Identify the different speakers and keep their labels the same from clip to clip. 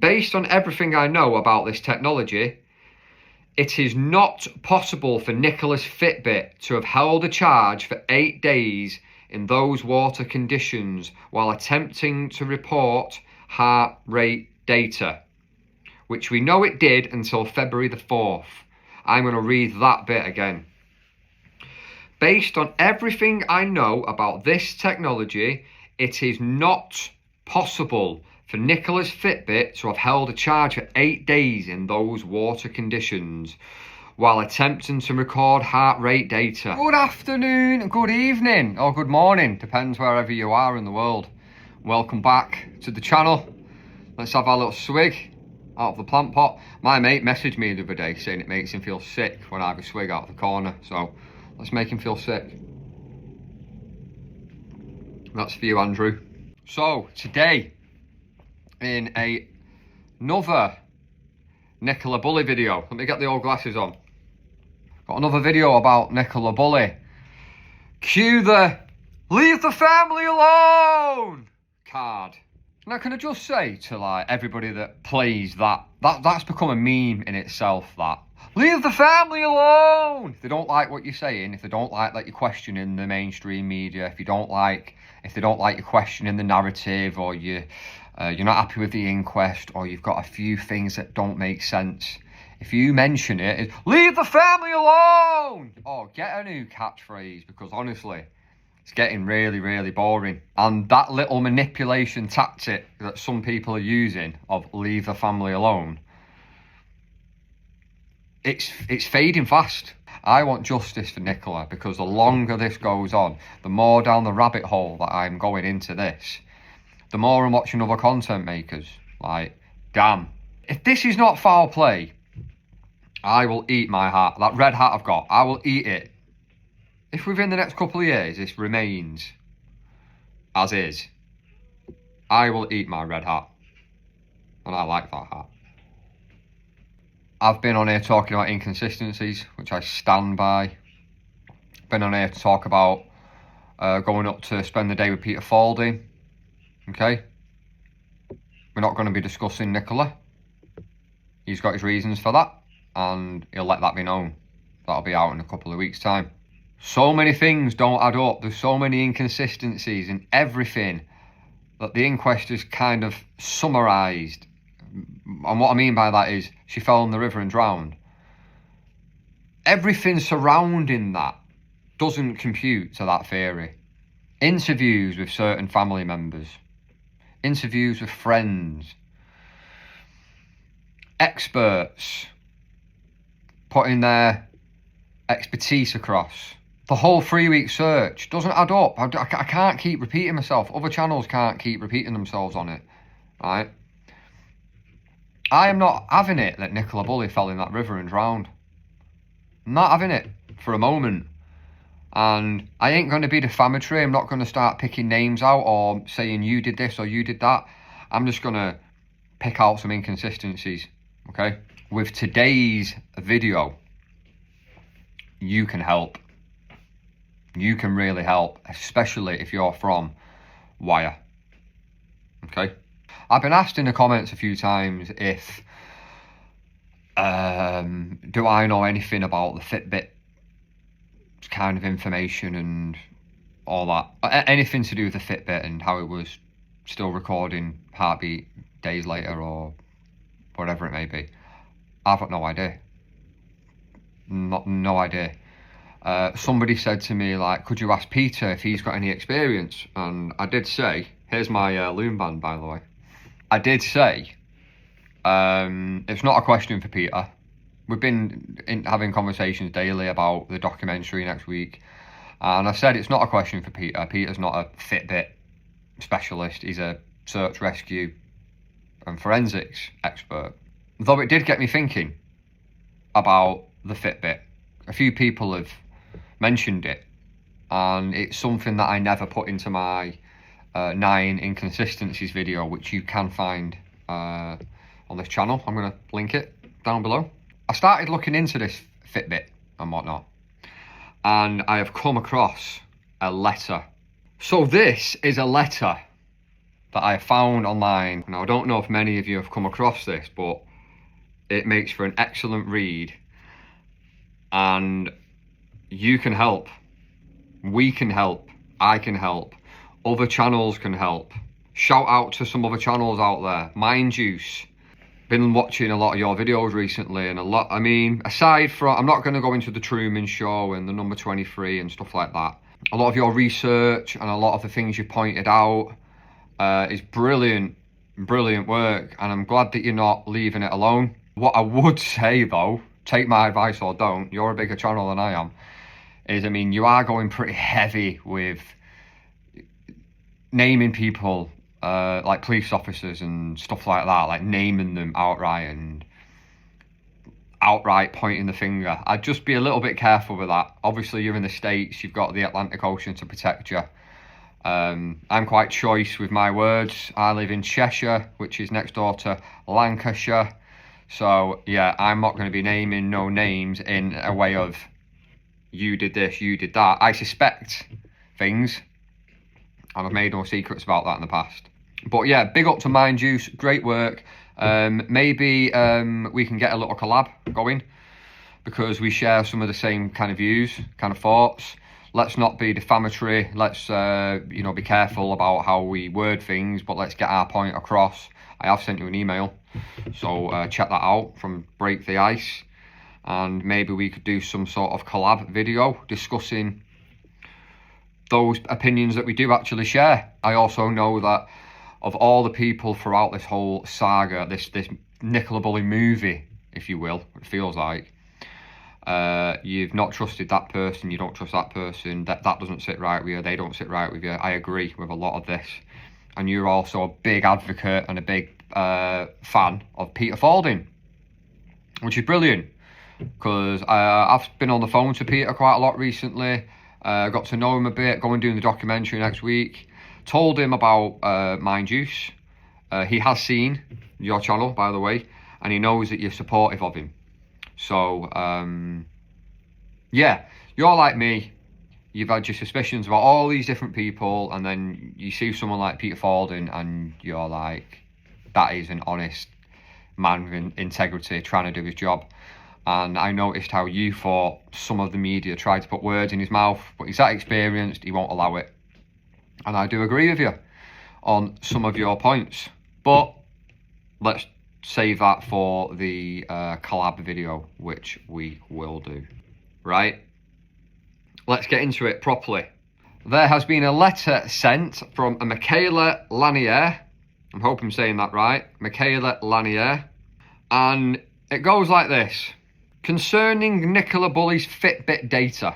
Speaker 1: Based on everything I know about this technology, it is not possible for NICOLA's Fitbit to have held a charge for 8 days in those water conditions while attempting to report heart rate data, which we know it did until February the 4th. I'm going to read that bit again. Based on everything I know about this technology, it is not possible for NICOLA's Fitbit to have held a charge for 8 days in those water conditions while attempting to record heart rate data. Good afternoon, good evening, or good morning, depends wherever you are in the world. Welcome back to the channel. Let's have our little swig out of the plant pot. My mate messaged me the other day saying it makes him feel sick when I have a swig out of the corner, so let's make him feel sick. That's for you, Andrew. So today, in another NICOLA BULLEY video, let me get the old glasses on. Got another video about NICOLA BULLEY. Cue the "leave the family alone" card. Now, can I just say to like everybody that plays that's become a meme in itself, that "leave the family alone." If they don't like what you're saying, if they don't like that you're questioning the mainstream media, if they don't like you questioning the narrative, or you're not happy with the inquest, or you've got a few things that don't make sense, if you mention it, it's "leave the family alone." Oh, get a new catchphrase, because honestly, it's getting really, really boring. And that little manipulation tactic that some people are using of "leave the family alone," it's fading fast. I want justice for NICOLA, because the longer this goes on, the more down the rabbit hole that I'm going into this, the more I'm watching other content makers. Like, damn. If this is not foul play, I will eat my hat. That red hat I've got, I will eat it. If within the next couple of years this remains as is, I will eat my red hat. And I like that hat. I've been on here talking about inconsistencies, which I stand by. Been on here to talk about going up to spend the day with Peter Falding. Okay? We're not going to be discussing NICOLA. He's got his reasons for that, and he'll let that be known. That'll be out in a couple of weeks' time. So many things don't add up. There's so many inconsistencies in everything that the inquest has kind of summarised. And what I mean by that is, she fell in the river and drowned. Everything surrounding that doesn't compute to that theory. Interviews with certain family members, interviews with friends, experts putting their expertise across. The whole 3-week search doesn't add up. I can't keep repeating myself. Other channels can't keep repeating themselves on it, right? I am not having it that NICOLA BULLEY fell in that river and drowned. I'm not having it for a moment. And I ain't going to be defamatory. I'm not going to start picking names out or saying you did this or you did that. I'm just going to pick out some inconsistencies, okay? With today's video, you can help. You can really help, especially if you're from Wyre, okay? I've been asked in the comments a few times if, do I know anything about the Fitbit kind of information and all that. Anything to do with the Fitbit and how it was still recording heartbeat days later or whatever it may be. I've got no idea. No idea. Somebody said to me, like, could you ask Peter if he's got any experience? And I did say, here's my loom band, by the way. I did say, it's not a question for Peter. We've been having conversations daily about the documentary next week. And I said it's not a question for Peter. Peter's not a Fitbit specialist. He's a search, rescue and forensics expert. Though it did get me thinking about the Fitbit. A few people have mentioned it. And it's something that I never put into my 9 inconsistencies video, which you can find on this channel. I'm going to link it down below. I started looking into this Fitbit and whatnot, and I have come across a letter. So this is a letter that I found online. Now, I don't know if many of you have come across this, but it makes for an excellent read, and you can help. We can help. I can help. Other channels can help. Shout out to some other channels out there. Mind Juice. Been watching a lot of your videos recently, and I mean, aside from, I'm not going to go into the Truman Show and the number 23 and stuff like that. A lot of your research and a lot of the things you pointed out is brilliant work, and I'm glad that you're not leaving it alone. What I would say though, take my advice or don't, you're a bigger channel than I am, is, I mean, you are going pretty heavy with naming people, like police officers and stuff like that, like naming them outright and outright pointing the finger. I'd just be a little bit careful with that. Obviously, you're in the States, you've got the Atlantic Ocean to protect you. I'm quite choice with my words. I live in Cheshire, which is next door to Lancashire. So, yeah, I'm not going to be naming no names in a way of, you did this, you did that. I suspect things, and I've made no secrets about that in the past. But yeah, big up to Mind Juice, great work. Maybe we can get a little collab going, because we share some of the same kind of views, kind of thoughts. Let's not be defamatory. Let's be careful about how we word things, but let's get our point across. I have sent you an email, so check that out from Break the Ice, and maybe we could do some sort of collab video discussing those opinions that we do actually share. I also know that of all the people throughout this whole saga, this NICOLA Bully movie, if you will, it feels like, you've not trusted that person, you don't trust that person, that doesn't sit right with you, they don't sit right with you. I agree with a lot of this. And you're also a big advocate and a big fan of Peter Falding, which is brilliant, because I've been on the phone to Peter quite a lot recently. Got to know him a bit, going doing the documentary next week. Told him about Mind Juice. He has seen your channel, by the way, and he knows that you're supportive of him. So, yeah, you're like me. You've had your suspicions about all these different people, and then you see someone like Peter Falding, and you're like, that is an honest man with integrity trying to do his job. And I noticed how you thought some of the media tried to put words in his mouth, but he's that experienced, he won't allow it. And I do agree with you on some of your points, but let's save that for the collab video, which we will do. Right? Let's get into it properly. There has been a letter sent from a NICOLA Lanier. I'm hoping I'm saying that right. NICOLA Lanier. And it goes like this. Concerning NICOLA Bully's Fitbit data.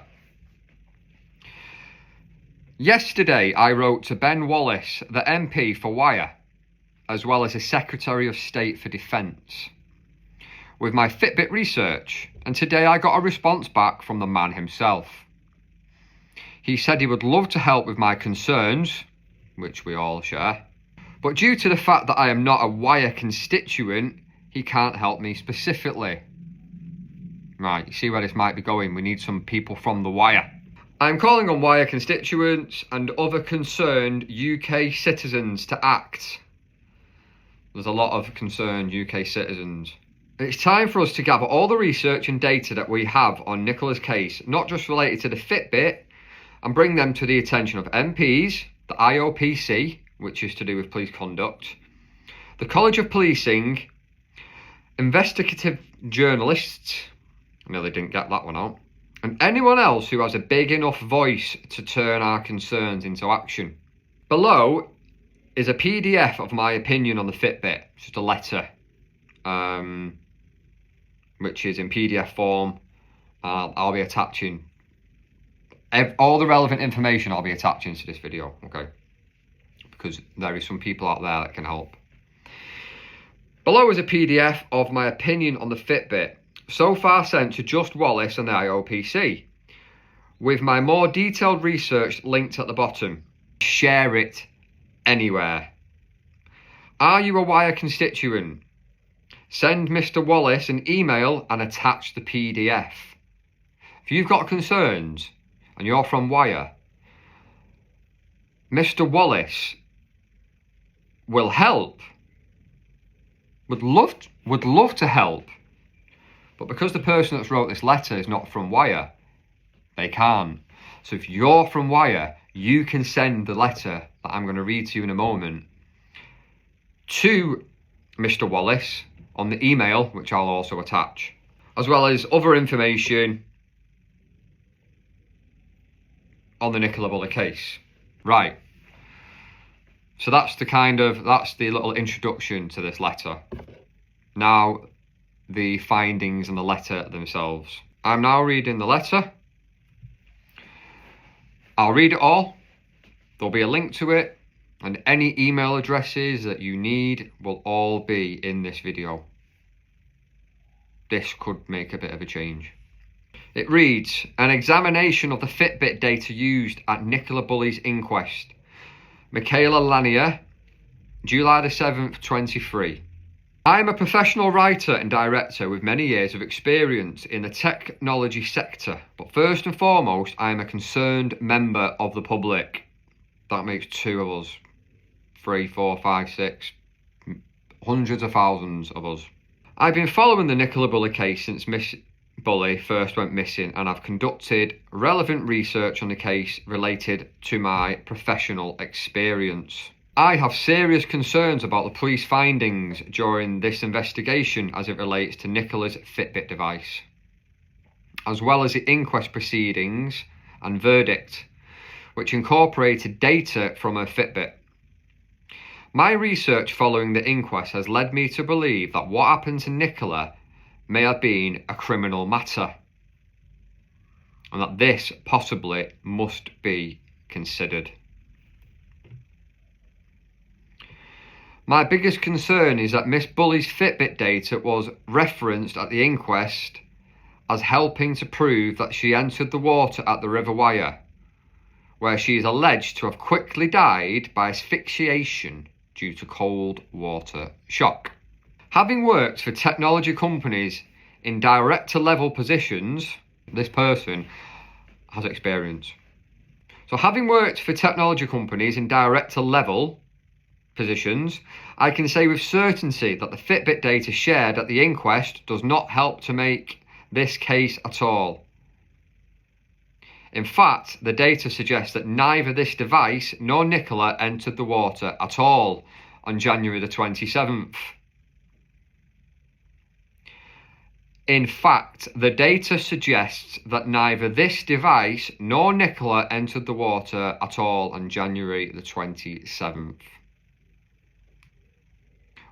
Speaker 1: Yesterday, I wrote to Ben Wallace, the MP for Wyre, as well as the Secretary of State for Defence, with my Fitbit research, and today I got a response back from the man himself. He said he would love to help with my concerns, which we all share, but due to the fact that I am not a Wyre constituent, he can't help me specifically. Right, you see where this might be going. We need some people from the Wyre. I'm calling on Wyre constituents and other concerned UK citizens to act. There's a lot of concerned UK citizens. It's time for us to gather all the research and data that we have on NICOLA's case, not just related to the Fitbit, and bring them to the attention of MPs, the IOPC, which is to do with police conduct, the College of Policing, investigative journalists, I nearly didn't get that one out, and anyone else who has a big enough voice to turn our concerns into action. Below is a PDF of my opinion on the Fitbit, just a letter, which is in PDF form. I'll be attaching all the relevant information. I'll be attaching to this video, okay? Because there is some people out there that can help. Below is a PDF of my opinion on the Fitbit, so far sent to just Wallace and the IOPC, with my more detailed research linked at the bottom. Share it anywhere. Are you a Wyre constituent? Send Mr. Wallace an email and attach the PDF. If you've got concerns and you're from Wyre, Mr. Wallace will help, would love to help, but because the person that's wrote this letter is not from Wyre, they can't. So if you're from Wyre, you can send the letter that I'm going to read to you in a moment to Mr. Wallace on the email, which I'll also attach, as well as other information on the NICOLA BULLEY case. Right. So that's the little introduction to this letter. Now, the findings in the letter themselves. I'm now reading the letter. I'll read it all. There'll be a link to it, and any email addresses that you need will all be in this video. This could make a bit of a change. It reads, an examination of the Fitbit data used at NICOLA BULLEY's inquest. NICOLA Lancashire, July the 7th, 23. I am a professional writer and director with many years of experience in the technology sector, but first and foremost, I am a concerned member of the public. That makes two of us. 3, 4, 5, 6, hundreds of thousands of us. I've been following the NICOLA BULLEY case since Miss Bulley first went missing, and I've conducted relevant research on the case related to my professional experience. I have serious concerns about the police findings during this investigation as it relates to NICOLA's Fitbit device, as well as the inquest proceedings and verdict, which incorporated data from her Fitbit. My research following the inquest has led me to believe that what happened to NICOLA may have been a criminal matter, and that this possibly must be considered. My biggest concern is that Miss Bulley's Fitbit data was referenced at the inquest as helping to prove that she entered the water at the River Wyre, where she is alleged to have quickly died by asphyxiation due to cold water shock. Having worked for technology companies in director level positions, this person has experience. So having worked for technology companies in director level positions, I can say with certainty that the Fitbit data shared at the inquest does not help to make this case at all. In fact, the data suggests that neither this device nor NICOLA entered the water at all on January the 27th. In fact, the data suggests that neither this device nor NICOLA entered the water at all on January the 27th,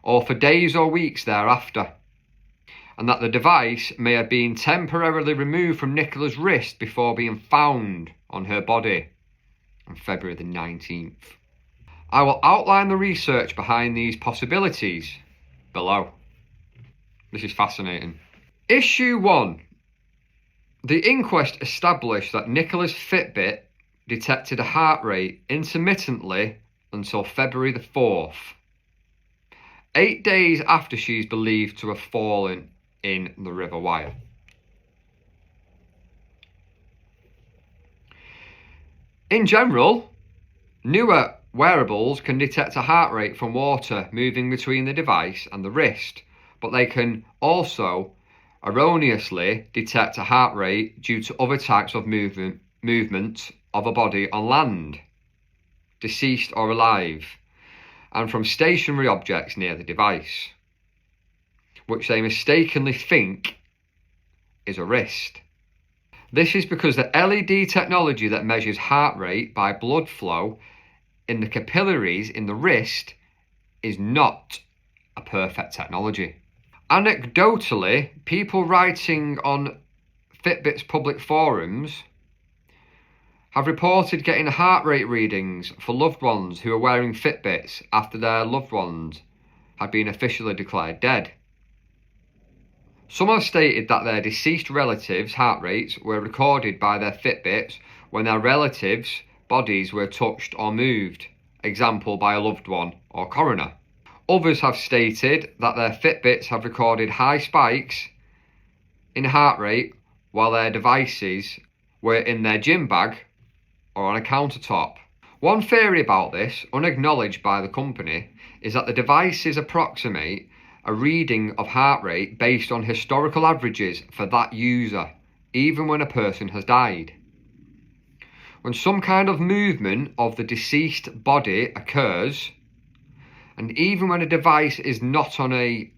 Speaker 1: or for days or weeks thereafter, and that the device may have been temporarily removed from NICOLA's wrist before being found on her body on February the 19th. I will outline the research behind these possibilities below. This is fascinating. Issue 1. The inquest established that NICOLA's Fitbit detected a heart rate intermittently until February the 4th, 8 days after she is believed to have fallen in the River Wyre. In general, newer wearables can detect a heart rate from water moving between the device and the wrist, but they can also erroneously detect a heart rate due to other types of movement of a body on land, deceased or alive, and from stationary objects near the device, which they mistakenly think is a wrist. This is because the LED technology that measures heart rate by blood flow in the capillaries in the wrist is not a perfect technology. Anecdotally, people writing on Fitbit's public forums have reported getting heart rate readings for loved ones who are wearing Fitbits after their loved ones had been officially declared dead. Some have stated that their deceased relatives' heart rates were recorded by their Fitbits when their relatives' bodies were touched or moved, example by a loved one or coroner. Others have stated that their Fitbits have recorded high spikes in heart rate while their devices were in their gym bag or on a countertop. One theory about this, unacknowledged by the company, is that the devices approximate a reading of heart rate based on historical averages for that user, even when a person has died. When some kind of movement of the deceased body occurs, and even when a device is not on a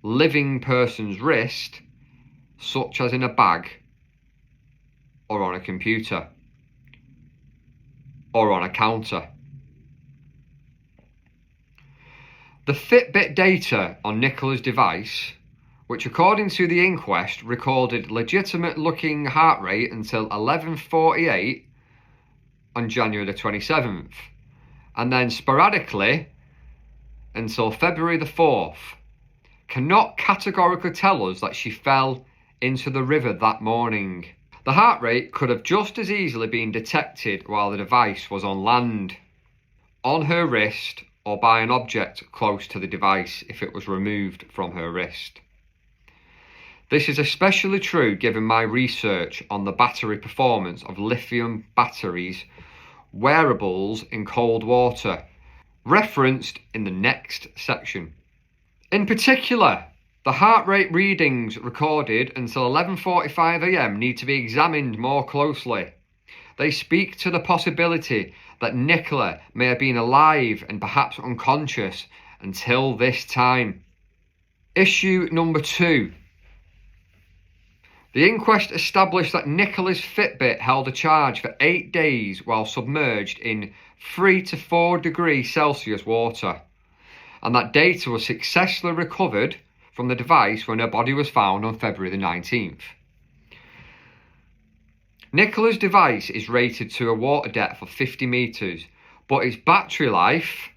Speaker 1: living person's wrist, such as in a bag, or on a computer, or on a counter. The Fitbit data on NICOLA's device, which according to the inquest recorded legitimate looking heart rate until 11:48 on January the 27th, and then sporadically until February the 4th, cannot categorically tell us that she fell into the river that morning. The heart rate could have just as easily been detected while the device was on land, on her wrist, or by an object close to the device if it was removed from her wrist. This is especially true given my research on the battery performance of lithium batteries, wearables in cold water, referenced in the next section. In particular, the heart rate readings recorded until 11:45 AM need to be examined more closely. They speak to the possibility that NICOLA may have been alive and perhaps unconscious until this time. Issue number 2. The inquest established that NICOLA's Fitbit held a charge for 8 days while submerged in 3 to 4 degrees Celsius water, and that data was successfully recovered from the device when her body was found on February the 19th. NICOLA's device is rated to a water depth of 50 metres, but its battery life,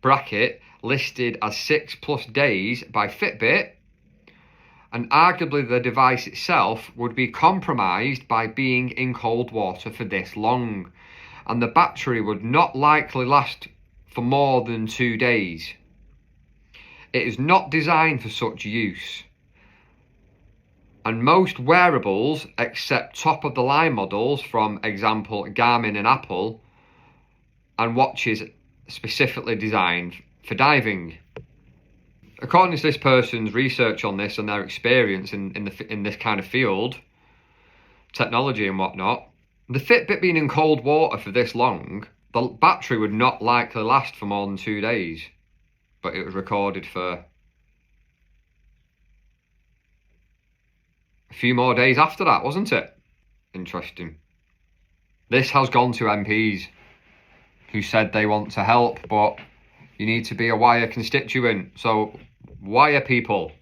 Speaker 1: bracket, listed as 6+ days by Fitbit, and arguably the device itself would be compromised by being in cold water for this long, and the battery would not likely last for more than 2 days. It is not designed for such use, and most wearables, except top-of-the-line models from example Garmin and Apple, and watches specifically designed for diving. According to this person's research on this and their experience in this kind of field, technology and whatnot, the Fitbit being in cold water for this long, the battery would not likely last for more than 2 days. But it was recorded for a few more days after that, wasn't it? Interesting. This has gone to MPs who said they want to help, but you need to be a Wyre constituent. So, Wyre people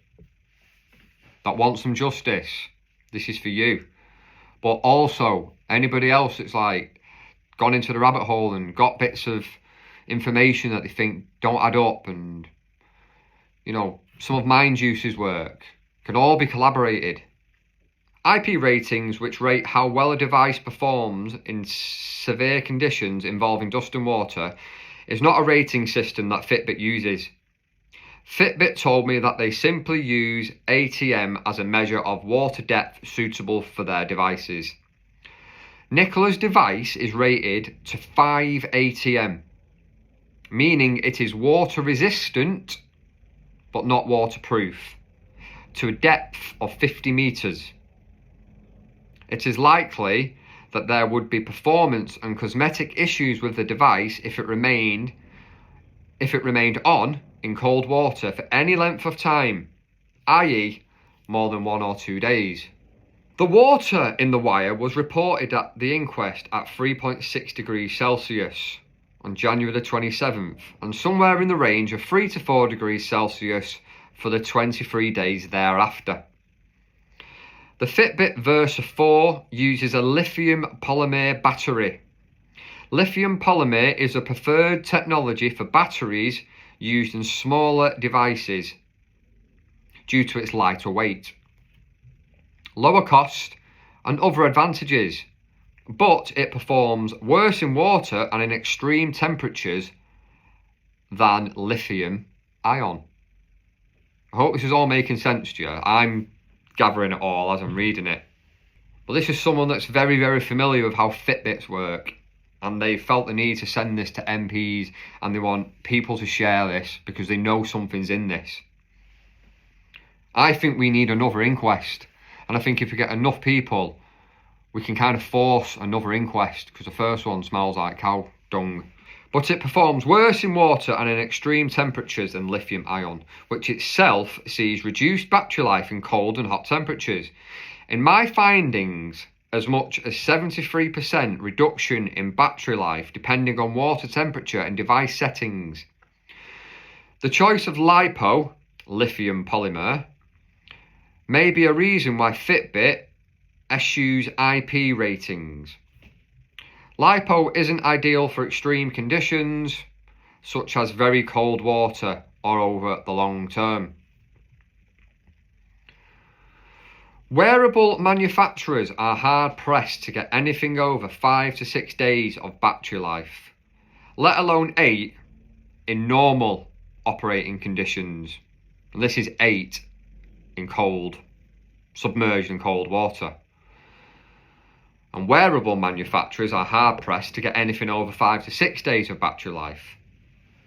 Speaker 1: that want some justice, this is for you. But also, anybody else that's like gone into the rabbit hole and got bits of information that they think don't add up, and some of Mind Juice's work can all be collaborated. IP ratings, which rate how well a device performs in severe conditions involving dust and water, is not a rating system that Fitbit uses. Fitbit told me that they simply use ATM as a measure of water depth suitable for their devices. NICOLA's device is rated to 5 ATM, meaning it is water resistant but not waterproof, to a depth of 50 metres. It is likely that there would be performance and cosmetic issues with the device if it remained on in cold water for any length of time, i.e. more than 1 or 2 days. The water in the Wyre was reported at the inquest at 3.6 degrees Celsius on January the 27th, and somewhere in the range of 3 to 4 degrees Celsius for the 23 days thereafter. The Fitbit Versa 4 uses a lithium polymer battery. Lithium polymer is a preferred technology for batteries used in smaller devices due to its lighter weight, lower cost and other advantages, but it performs worse in water and in extreme temperatures than lithium ion. I hope this is all making sense to you. I'm gathering it all as I'm reading it. But this is someone that's very, very familiar with how Fitbits work. and they felt the need to send this to MPs, and they want people to share this because they know something's in this. I think we need another inquest, and I think if we get enough people, we can kind of force another inquest, because the first one smells like cow dung. But it performs worse in water and in extreme temperatures than lithium ion, which itself sees reduced battery life in cold and hot temperatures. In my findings, as much as 73% reduction in battery life depending on water temperature and device settings. The choice of LiPo, lithium polymer, may be a reason why Fitbit eschews IP ratings. LiPo isn't ideal for extreme conditions, such as very cold water or over the long term. Wearable manufacturers are hard pressed to get anything over 5 to 6 days of battery life, let alone 8 in normal operating conditions. And this is 8 in cold, submerged in cold water. And wearable manufacturers are hard pressed to get anything over 5 to 6 days of battery life.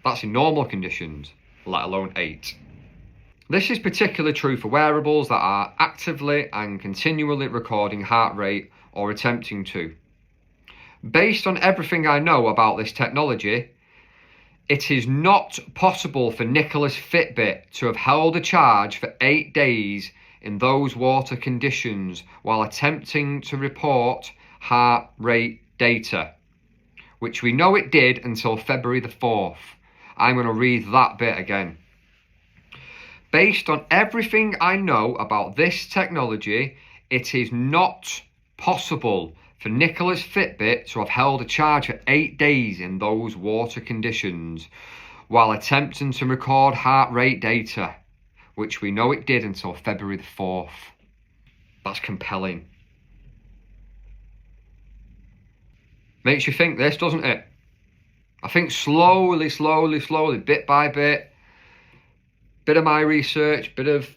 Speaker 1: That's in normal conditions, let alone 8. This is particularly true for wearables that are actively and continually recording heart rate or attempting to. Based on everything I know about this technology, it is not possible for NICOLA's Fitbit to have held a charge for 8 days in those water conditions while attempting to report heart rate data, which we know it did until February the 4th. I'm going to read that bit again. Based on everything I know about this technology, it is not possible for NICOLA's Fitbit to have held a charge for 8 days in those water conditions while attempting to record heart rate data, which we know it did until February the 4th. That's compelling. Makes you think this, doesn't it? I think slowly, bit by bit of my research, bit of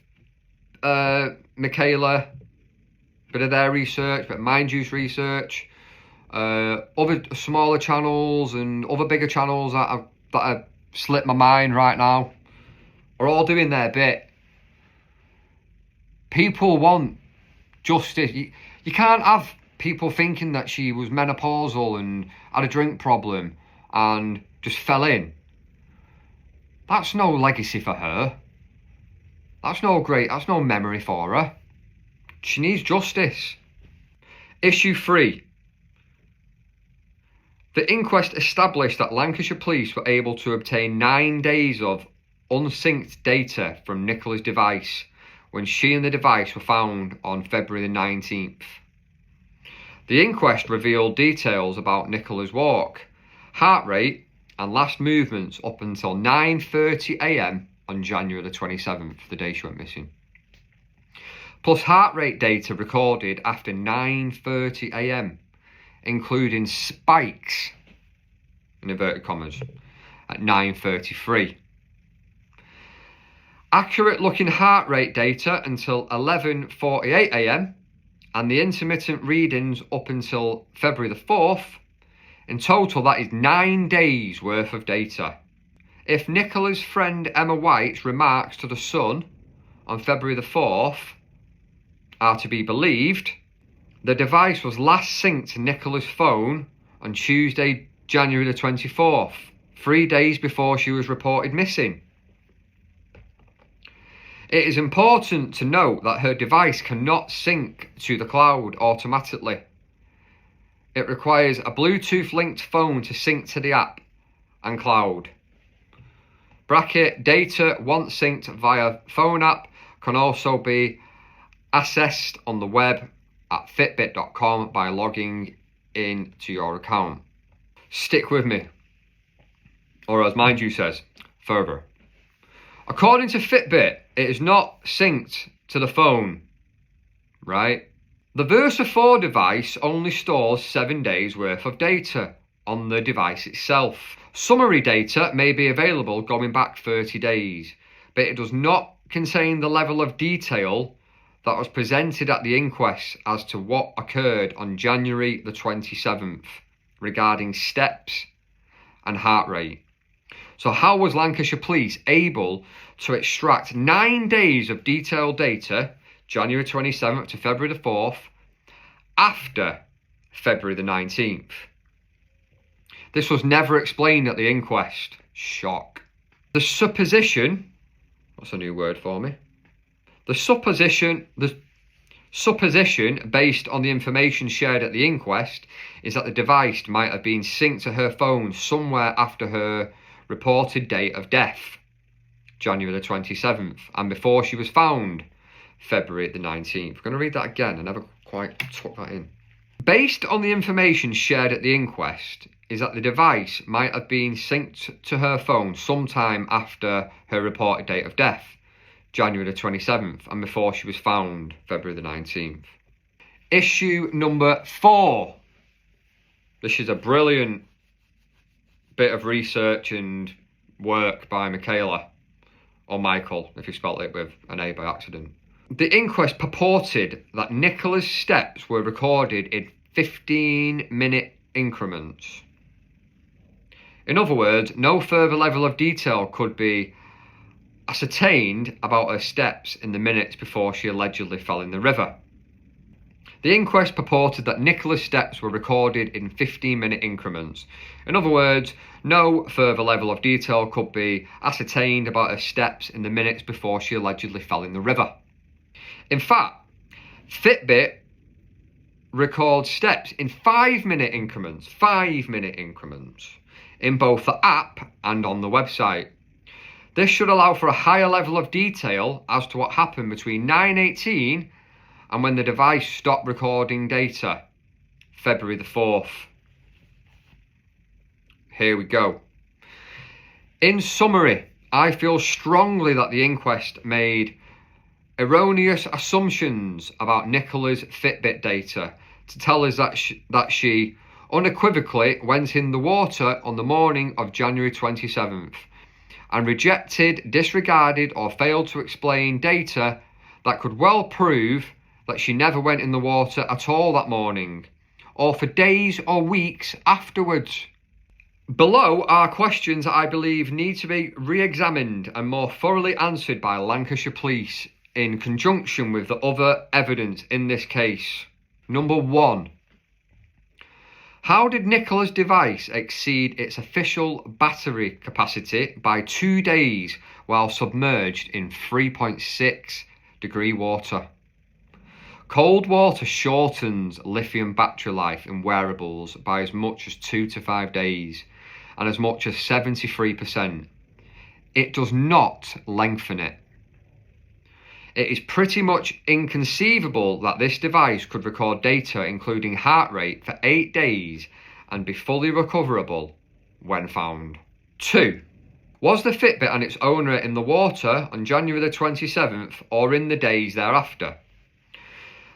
Speaker 1: NICOLA, bit of their research, bit of Mind Juice research, other smaller channels and other bigger channels that have slipped my mind right now, are all doing their bit. People want justice. You can't have people thinking that she was menopausal and had a drink problem and just fell in. That's no legacy for her. That's no memory for her. She needs justice. Issue 3. The inquest established that Lancashire Police were able to obtain 9 days of unsynced data from NICOLA's device when she and the device were found on February the 19th. The inquest revealed details about NICOLA's walk, heart rate and last movements up until 9:30 a.m. on January the 27th, the day she went missing. Plus heart rate data recorded after 9:30 a.m, including spikes, in inverted commas, at 9:33. Accurate looking heart rate data until 11:48 a.m. and the intermittent readings up until February the 4th. In total, that is 9 days worth of data. If NICOLA's friend Emma White's remarks to The Sun on February the 4th are to be believed, the device was last synced to NICOLA's phone on Tuesday, January the 24th, 3 days before she was reported missing. It is important to note that her device cannot sync to the cloud automatically. It requires a Bluetooth-linked phone to sync to the app and cloud. Bracket, data once synced via phone app can also be accessed on the web at fitbit.com by logging in to your account. Stick with me. Or as Mind You says, further. According to Fitbit, it is not synced to the phone, right? The Versa 4 device only stores 7 days worth of data on the device itself. Summary data may be available going back 30 days, but it does not contain the level of detail that was presented at the inquest as to what occurred on January the 27th, regarding steps and heart rate. So how was Lancashire Police able to extract 9 days of detailed data, January 27th to February the 4th, after February the 19th? This was never explained at the inquest. Shock. The supposition, what's a new word for me? The supposition based on the information shared at the inquest is that the device might have been synced to her phone somewhere after her reported date of death, January the 27th, and before she was found, February the 19th. I'm going to read that again. I never quite took that in. Based on the information shared at the inquest is that the device might have been synced to her phone sometime after her reported date of death, January the 27th, and before she was found, February the 19th. Issue number 4. This is a brilliant bit of research and work by NICOLA, or Michael, if you spelt it with an A by accident. The inquest purported that NICOLA's steps were recorded in 15-minute increments. In other words, no further level of detail could be ascertained about her steps in the minutes before she allegedly fell in the river. The inquest purported that NICOLA's steps were recorded in 15-minute increments. In other words, no further level of detail could be ascertained about her steps in the minutes before she allegedly fell in the river. In fact, Fitbit records steps in 5-minute increments, in both the app and on the website. This should allow for a higher level of detail as to what happened between 9:18 and when the device stopped recording data, February the 4th. Here we go. In summary, I feel strongly that the inquest made erroneous assumptions about NICOLA's Fitbit data to tell us that she unequivocally went in the water on the morning of January 27th and rejected, disregarded or failed to explain data that could well prove that she never went in the water at all that morning, or for days or weeks afterwards. Below are questions that I believe need to be re-examined and more thoroughly answered by Lancashire Police in conjunction with the other evidence in this case. Number 1. How did NICOLA's device exceed its official battery capacity by 2 days while submerged in 3.6 degree water? Cold water shortens lithium battery life in wearables by as much as 2 to 5 days and as much as 73%. It does not lengthen it. It is pretty much inconceivable that this device could record data including heart rate for 8 days and be fully recoverable when found. 2. Was the Fitbit and its owner in the water on January the 27th or in the days thereafter?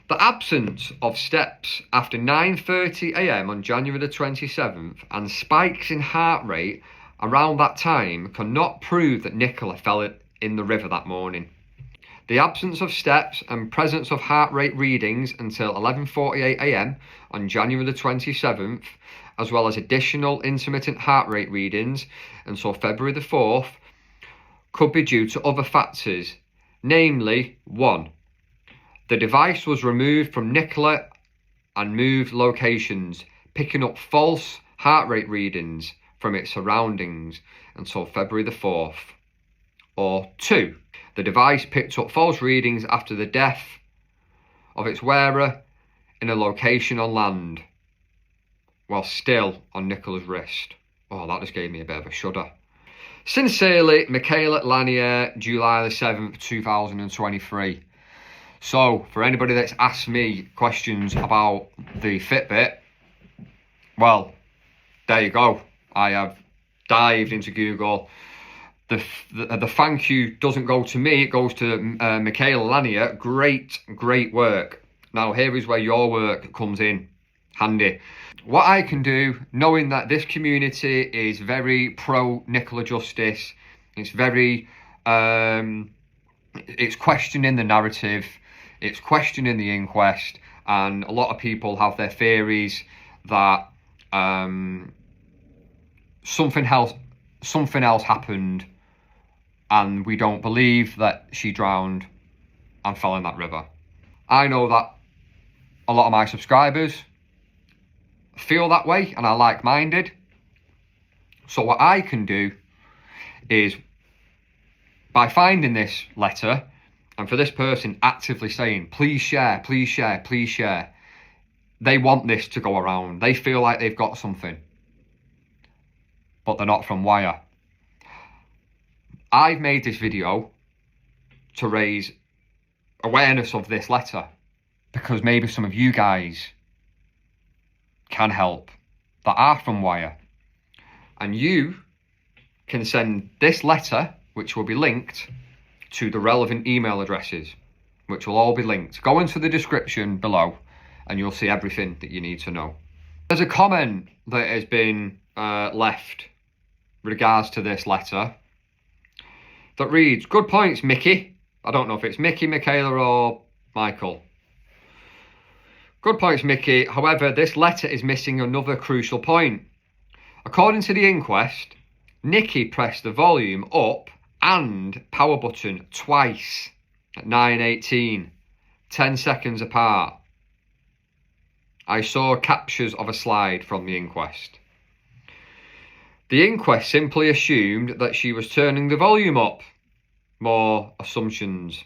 Speaker 1: The absence of steps after 9:30 AM on January the 27th and spikes in heart rate around that time cannot prove that NICOLA fell in the river that morning. The absence of steps and presence of heart rate readings until 11:48 AM on January the 27th, as well as additional intermittent heart rate readings until February the 4th, could be due to other factors, namely 1. The device was removed from NICOLA and moved locations, picking up false heart rate readings from its surroundings until February the 4th. Or 2. The device picked up false readings after the death of its wearer in a location on land, while still on NICOLA's wrist. Oh, that just gave me a bit of a shudder. Sincerely, Michaela Lanier, July the 7th, 2023. So, for anybody that's asked me questions about the Fitbit, well, there you go. I have dived into Google. The thank you doesn't go to me, it goes to Michaela Lanier. Great work. Now, here is where your work comes in handy. What I can do, knowing that this community is very pro NICOLA justice, it's very, it's questioning the narrative, it's questioning the inquest, and a lot of people have their theories that something else happened, and we don't believe that she drowned and fell in that river. I know that a lot of my subscribers feel that way and are like-minded. So what I can do is, by finding this letter, and for this person actively saying, please share, please share, please share, they want this to go around. They feel like they've got something, but they're not from Wyre. I've made this video to raise awareness of this letter, because maybe some of you guys can help that are from Wyre, and you can send this letter, which will be linked, to the relevant email addresses, which will all be linked. Go into the description below and you'll see everything that you need to know. There's a comment that has been left with regards to this letter that reads, good points, Mickey. I don't know if it's Mickey, Michaela or Michael. Good points, Mickey. However, this letter is missing another crucial point. According to the inquest, Nikki pressed the volume up and power button twice at 9:18, 10 seconds apart. I saw captures of a slide from the inquest. The inquest simply assumed that she was turning the volume up. More assumptions.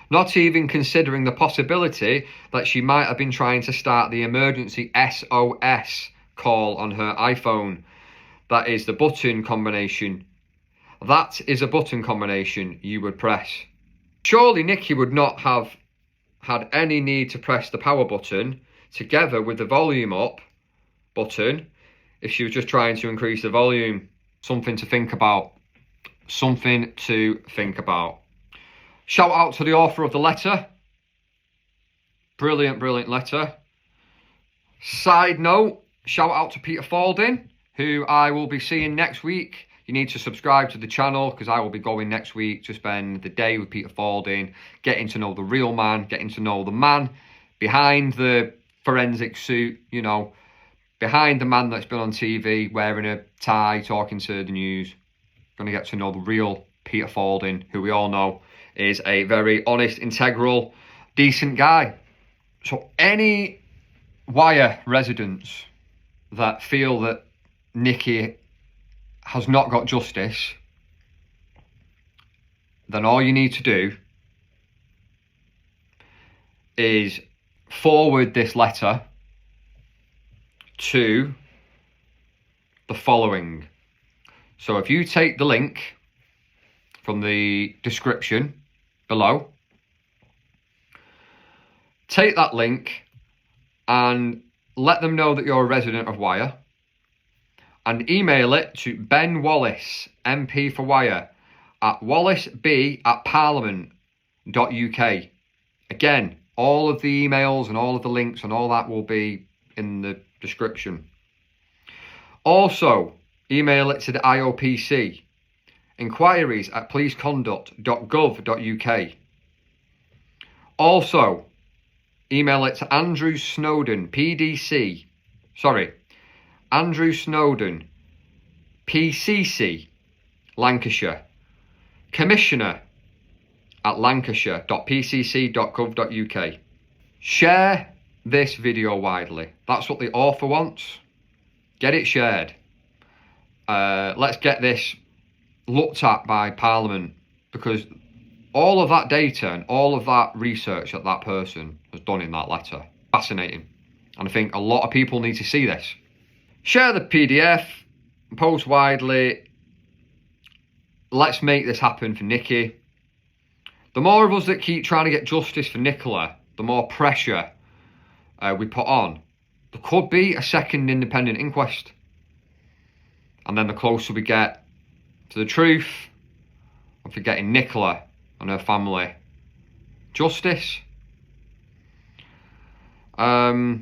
Speaker 1: Not even considering the possibility that she might have been trying to start the emergency SOS call on her iPhone. That is the button combination. That is a button combination you would press. Surely Nikki would not have had any need to press the power button together with the volume up button if she was just trying to increase the volume. Something to think about. Something to think about. Shout out to the author of the letter. Brilliant, brilliant letter. Side note, shout out to Peter Falding, who I will be seeing next week. You need to subscribe to the channel because I will be going next week to spend the day with Peter Falding, getting to know the real man, getting to know the man behind the forensic suit, you know, behind the man that's been on TV wearing a tie, talking to the news. Going to get to know the real Peter Falding, who we all know is a very honest, integral, decent guy. So any Wyre residents that feel that Nikki has not got justice, then all you need to do is forward this letter to the following. So if you take the link from the description below, take that link and let them know that you're a resident of Wyre, and email it to Ben Wallace, MP for Wyre, at wallaceb@parliament.uk. Again, all of the emails and all of the links and all that will be in the description. Also, email it to the IOPC, enquiries at policeconduct.gov.uk. Also, email it to Andrew Snowden, Andrew Snowden, PCC Lancashire, Commissioner at lancashire.pcc.gov.uk. Share this video widely. That's what the author wants. Get it shared. Let's get this looked at by Parliament, because all of that data and all of that research that that person has done in that letter, fascinating. And I think a lot of people need to see this. Share the PDF, post widely. Let's make this happen for Nikki. The more of us that keep trying to get justice for NICOLA, the more pressure we put on. There could be a second independent inquest. And then the closer we get to the truth of getting NICOLA and her family justice. I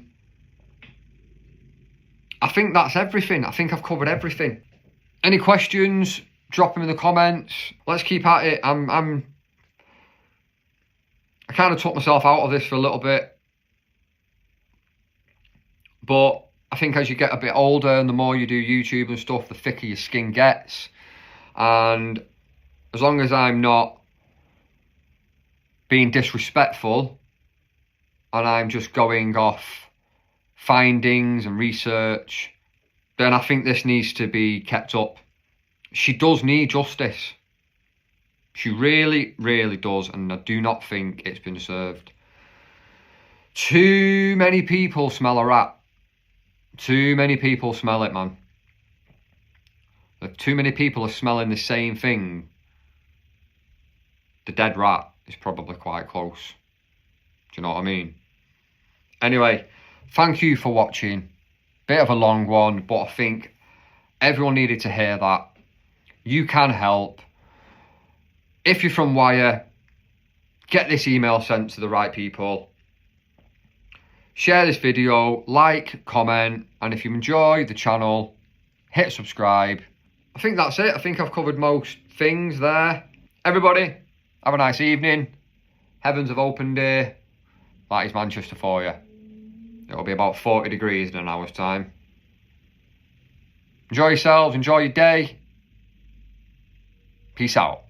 Speaker 1: think that's everything. I think I've covered everything. Any questions? Drop them in the comments. Let's keep at it. I kind of took myself out of this for a little bit, but I think as you get a bit older and the more you do YouTube and stuff, the thicker your skin gets. And as long as I'm not being disrespectful and I'm just going off findings and research, then I think this needs to be kept up. She does need justice. She really, really does, and I do not think it's been served. Too many people smell a rat. Too many people smell it, man. If too many people are smelling the same thing, the dead rat is probably quite close. Do you know what I mean? Anyway, thank you for watching. Bit of a long one, but I think everyone needed to hear that. You can help. If you're from Wyre, get this email sent to the right people. Share this video, like, comment, and if you enjoy the channel, hit subscribe. I think that's it. I think I've covered most things there. Everybody, have a nice evening. Heavens have opened here. That is Manchester for you. It'll be about 40 degrees in an hour's time. Enjoy yourselves, enjoy your day. Peace out.